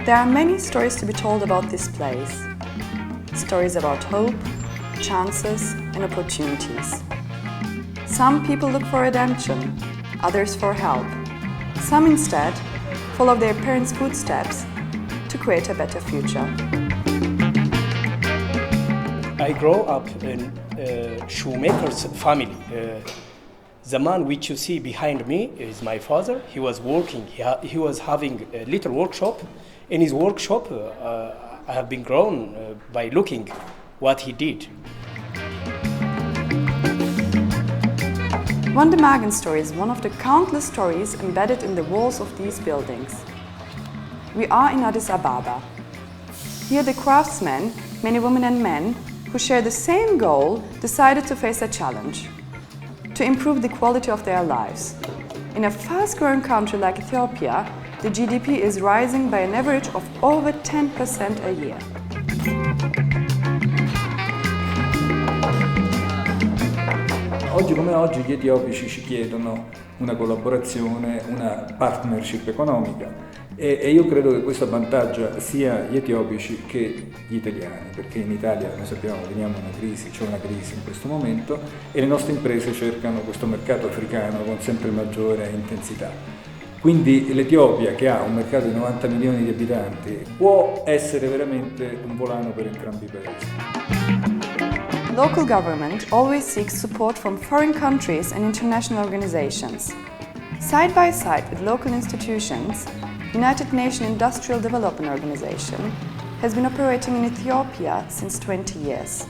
There are many stories to be told about this place. Stories about hope, chances, and opportunities. Some people look for redemption, others for help. Some instead follow their parents' footsteps to create a better future. I grew up in a shoemaker's family. The man which you see behind me is my father. He was working, he was having a little workshop. In his workshop, I have been grown by looking what he did. One Magen story is one of the countless stories embedded in the walls of these buildings. We are in Addis Ababa. Here the craftsmen, many women and men, who share the same goal, decided to face a challenge: to improve the quality of their lives. In a fast-growing country like Ethiopia, the GDP is rising by an average of over 10% a year. Oggi come oggi gli etiopici ci chiedono una collaborazione, una partnership economica e io credo che questo avvantaggia sia gli etiopici che gli italiani, perché in Italia, noi sappiamo, veniamo da una crisi, c'è una crisi in questo momento e le nostre imprese cercano questo mercato africano con sempre maggiore intensità. Quindi l'Etiopia, che ha un mercato di 90 milioni di abitanti, può essere veramente un volano per entrambi i paesi. Local government always seeks support from foreign countries and international organizations. Side by side with local institutions, United Nations Industrial Development Organization has been operating in Ethiopia since 20 years.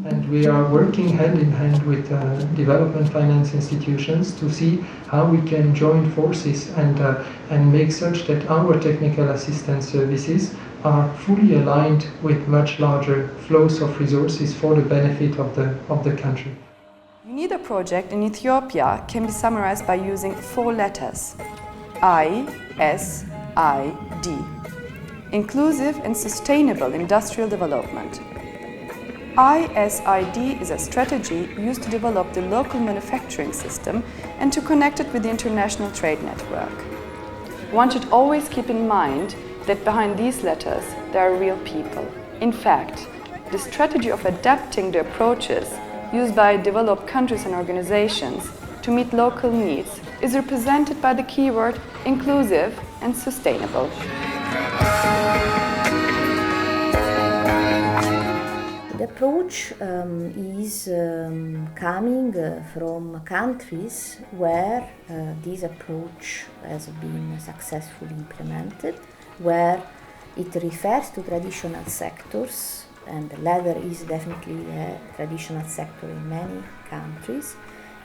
And we are working hand in hand with development finance institutions to see how we can join forces and make such that our technical assistance services are fully aligned with much larger flows of resources for the benefit of the country. UNIDO project in Ethiopia can be summarized by using 4 letters: I, S, I, D. Inclusive and Sustainable Industrial Development. ISID is a strategy used to develop the local manufacturing system and to connect it with the international trade network. One should always keep in mind that behind these letters there are real people. In fact, the strategy of adapting the approaches used by developed countries and organizations to meet local needs is represented by the keyword inclusive and sustainable. The approach is coming from countries where this approach has been successfully implemented, where it refers to traditional sectors, and leather is definitely a traditional sector in many countries.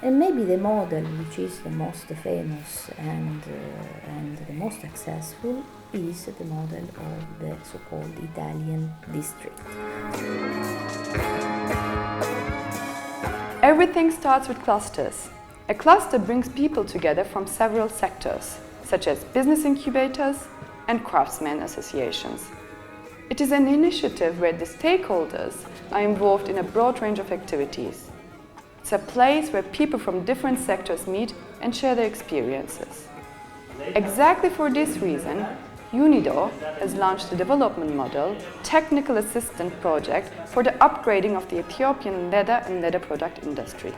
And maybe the model which is the most famous and the most successful is the model of the so-called Italian district. Everything starts with clusters. A cluster brings people together from several sectors, such as business incubators and craftsmen associations. It is an initiative where the stakeholders are involved in a broad range of activities. It's a place where people from different sectors meet and share their experiences. Exactly for this reason, UNIDO has launched a development model, technical assistance project for the upgrading of the Ethiopian leather and leather product industry.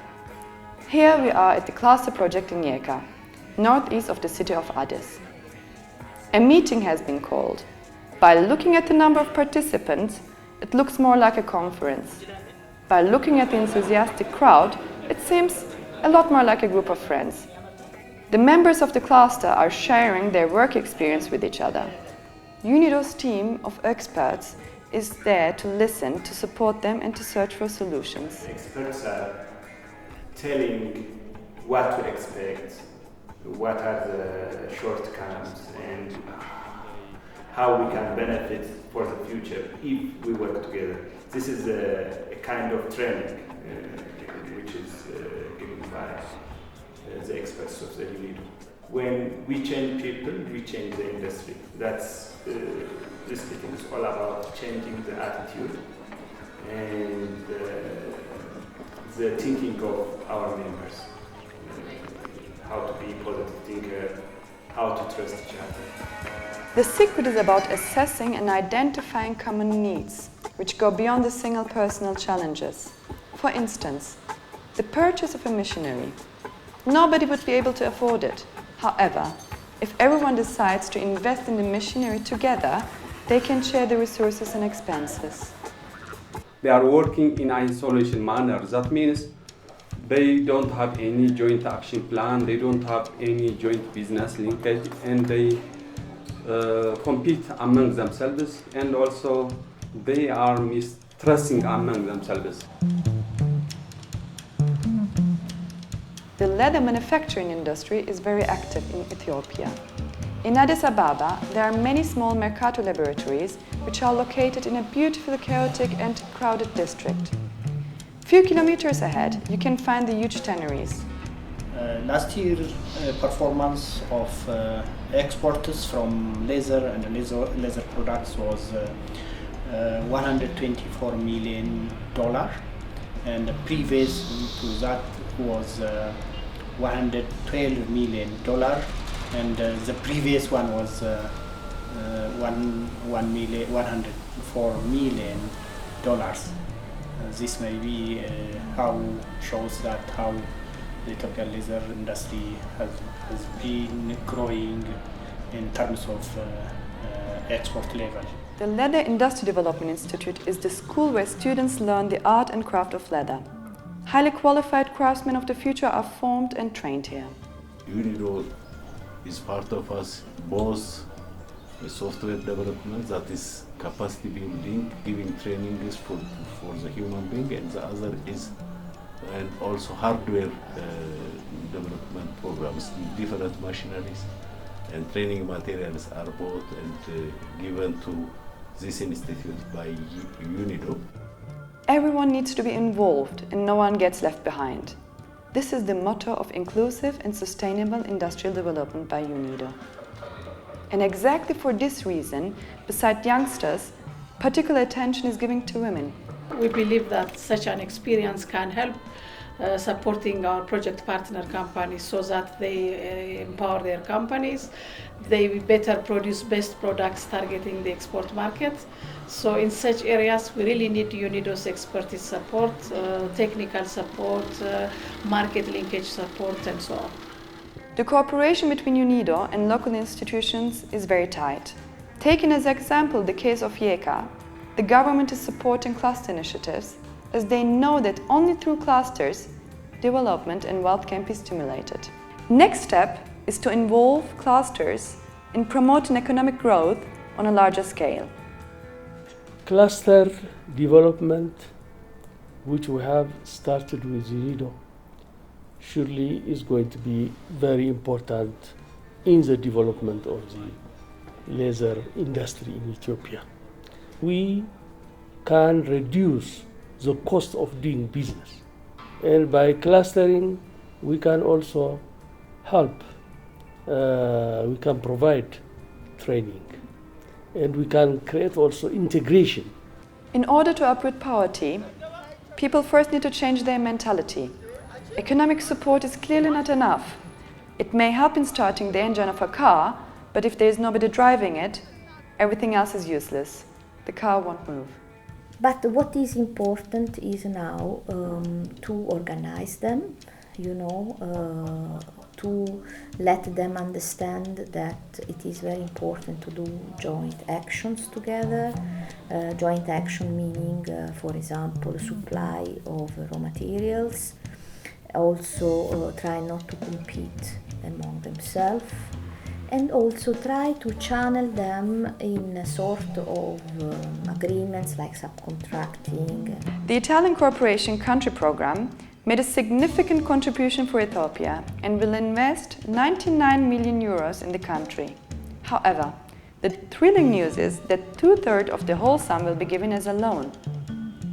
Here we are at the cluster project in Yeka, northeast of the city of Addis. A meeting has been called. By looking at the number of participants, it looks more like a conference. By looking at the enthusiastic crowd, it seems a lot more like a group of friends. The members of the cluster are sharing their work experience with each other. UNIDO's team of experts is there to listen, to support them and to search for solutions. Experts are telling what to expect, what are the shortcomings and how we can benefit for the future if we work together. This is a kind of training which is given by the experts of the UNIDO. When we change people, we change the industry. That's this meeting is all about changing the attitude and the thinking of our members. How to be positive thinker, how to trust each other. The secret is about assessing and identifying common needs, which go beyond the single personal challenges. For instance, the purchase of a machinery. Nobody would be able to afford it. However, if everyone decides to invest in the machinery together, they can share the resources and expenses. They are working in isolation manner. That means they don't have any joint action plan, they don't have any joint business linkage, and they compete among themselves, and also they are mistrusting among themselves. The leather manufacturing industry is very active in Ethiopia. In Addis Ababa, there are many small Mercato laboratories which are located in a beautiful, chaotic and crowded district. Few kilometers ahead, you can find the huge tanneries. Last year, performance of exports from leather and leather products was $124 million, and previous to that was $112 million, and the previous one was $104 million. This may be how shows that how the Ethiopian leather industry has been growing in terms of export level. The Leather Industry Development Institute is the school where students learn the art and craft of leather. Highly qualified craftsmen of the future are formed and trained here. UNIDO is part of us, both the software development, that is capacity building, giving trainings for the human being, and the other is and also hardware development programs, different machineries and training materials are bought and given to this institute by UNIDO. Everyone needs to be involved and no one gets left behind. This is the motto of inclusive and sustainable industrial development by UNIDO. And exactly for this reason, besides youngsters, particular attention is given to women. We believe that such an experience can help supporting our project partner companies so that they empower their companies, they better produce best products targeting the export market. So in such areas we really need UNIDO's expertise support, technical support, market linkage support and so on. The cooperation between UNIDO and local institutions is very tight. Taking as example the case of YECA, the government is supporting cluster initiatives as they know that only through clusters, development and wealth can be stimulated. Next step is to involve clusters in promoting economic growth on a larger scale. Cluster development, which we have started with UNIDO, surely is going to be very important in the development of the leather industry in Ethiopia. We can reduce the cost of doing business, and by clustering we can also help, we can provide training, and we can create also integration. In order to uproot poverty, people first need to change their mentality. Economic support is clearly not enough. It may help in starting the engine of a car, but if there is nobody driving it, everything else is useless. The car won't move. But what is important is now to organize them, to let them understand that it is very important to do joint actions together. Joint action meaning, for example, supply of raw materials. Also try not to compete among themselves, and also try to channel them in a sort of agreements like subcontracting. The Italian Cooperation Country Programme made a significant contribution for Ethiopia and will invest 99 million euros in the country. However, the thrilling news is that 2/3 of the whole sum will be given as a loan.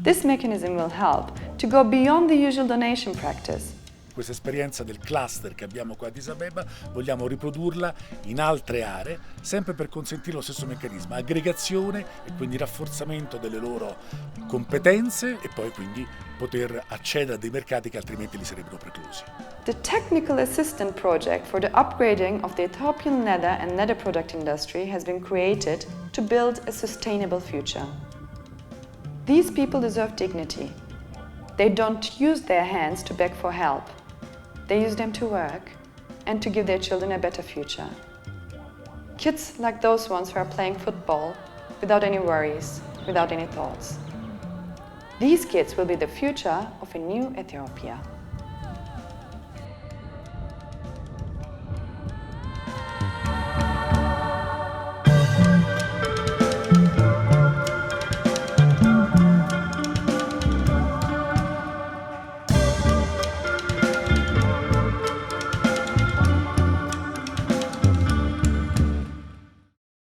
This mechanism will help to go beyond the usual donation practice. questa esperienza del cluster che abbiamo qua ad Addis Abeba, vogliamo riprodurla in altre aree, sempre per consentire lo stesso meccanismo, aggregazione e quindi rafforzamento delle loro competenze e poi quindi poter accedere a dei mercati che altrimenti li sarebbero preclusi. The Technical Assistant Project for the upgrading of the Ethiopian leather and leather product industry has been created to build a sustainable future. These people deserve dignity. They don't use their hands to beg for help. They use them to work and to give their children a better future. Kids like those ones who are playing football without any worries, without any thoughts. These kids will be the future of a new Ethiopia.